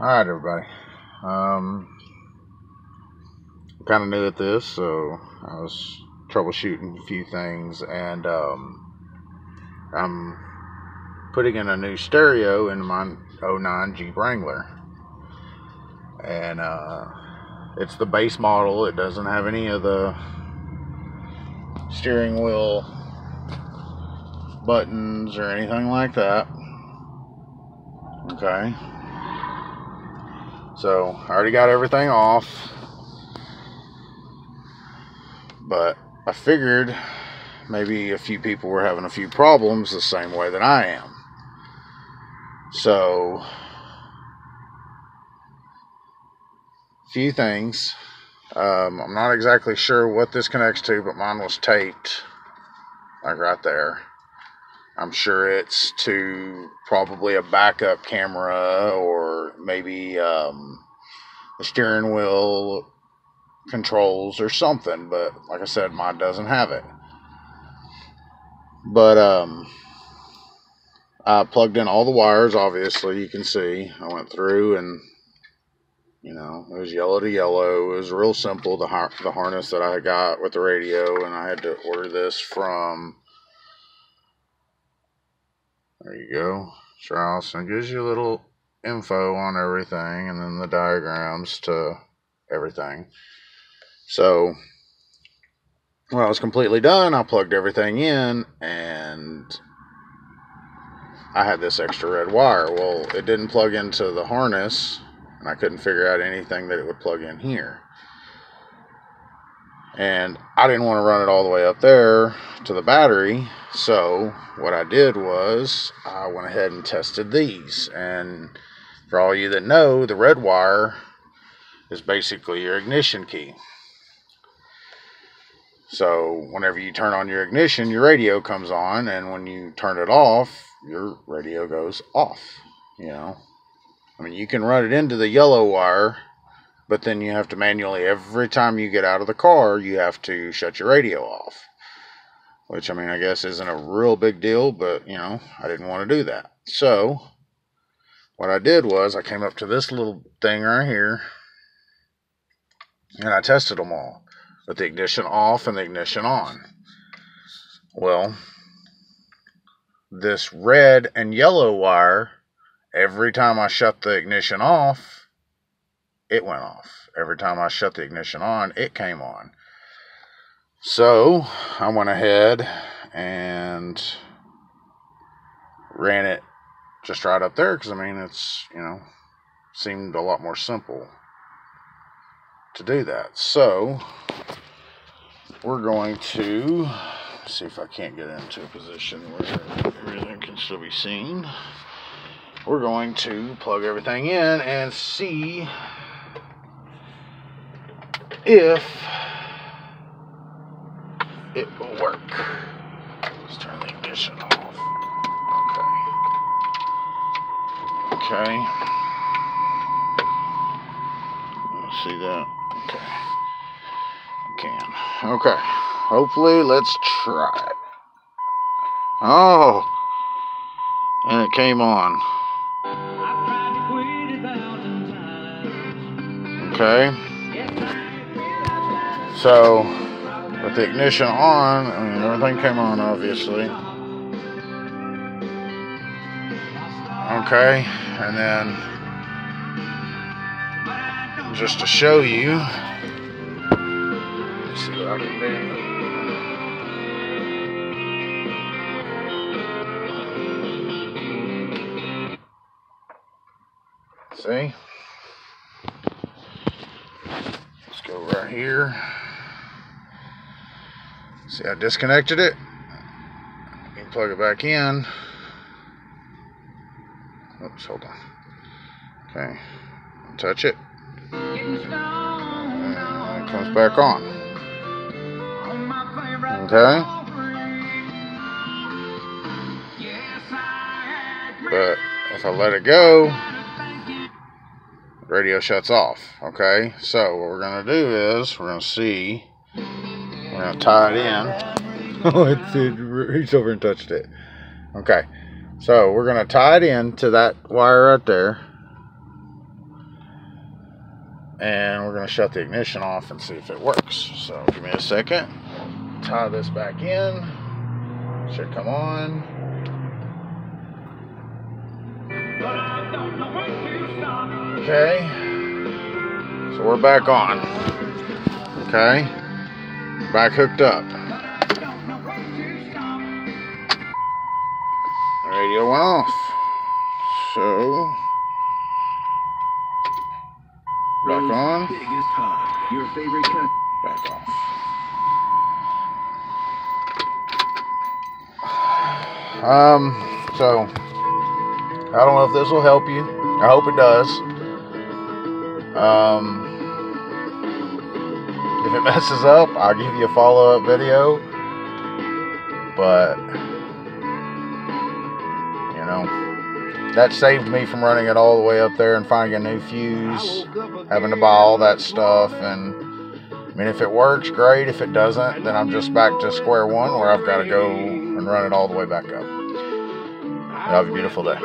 Alright, everybody. I'm kind of new at this, so I was troubleshooting a few things, and I'm putting in a new stereo in my '09 Jeep Wrangler. And it's the base model. It doesn't have any of the steering wheel buttons or anything like that. Okay. So I already got everything off, but I figured maybe a few people were having a few problems the same way that I am. So, few things. I'm not exactly sure what this connects to, but mine was taped, like right there. I'm sure it's to probably a backup camera, or maybe the steering wheel controls or something, but like I said, mine doesn't have it. But I plugged in all the wires. Obviously, you can see I went through, and it was yellow to yellow. It was real simple, the harness that I got with the radio, and I had to order this from, there you go, Strauss, and it gives you a little info on everything, and then the diagrams to everything. So when I was completely done, I plugged everything in, and I had this extra red wire. Well, it didn't plug into the harness, and I couldn't figure out anything that it would plug in here. And I didn't want to run it all the way up there to the battery, so what I did was I went ahead and tested these. And for all you that know, the red wire is basically your ignition key. So whenever you turn on your ignition, your radio comes on, and when you turn it off, your radio goes off. I mean, you can run it into the yellow wire, but then you have to manually, every time you get out of the car, you have to shut your radio off. Which, I mean, I guess isn't a real big deal, but, I didn't want to do that. So, what I did was, I came up to this little thing right here, and I tested them all, with the ignition off and the ignition on. Well, this red and yellow wire, every time I shut the ignition off, it went off. Every time I shut the ignition on, it came on. So I went ahead and ran it just right up there, because I mean, it's, seemed a lot more simple to do that. So we're going to see if I can't get into a position where everything can still be seen. We're going to plug everything in and see if it will work. Let's turn the ignition off. Okay. See that? Okay. Can. Okay. Hopefully, let's try it. Oh! And it came on. Okay. So, with the ignition on, I mean, everything came on, obviously. Okay, and then, just to show you, let's see what I can do. See? Let's go right here. See, I disconnected it. You can plug it back in. Oops, hold on. Okay, touch it. And it comes back on. Okay. But if I let it go, the radio shuts off. Okay, so what we're going to do is we're going to see. We're going to tie it in. Oh, it reached over and touched it. Okay. So we're going to tie it in to that wire right there. and we're going to shut the ignition off and see if it works. So give me a second. Tie this back in. Should come on. Okay. So we're back on. Okay. Back hooked up. Radio went off. So back on. Your favorite cut. Back off. So I don't know if this will help you. I hope it does. If it messes up, I'll give you a follow-up video. But you know, that saved me from running it all the way up there and finding a new fuse, having to buy all that stuff. And I mean, if it works, great. If it doesn't, then I'm just back to square one where I've got to go and run it all the way back up. Have a beautiful day.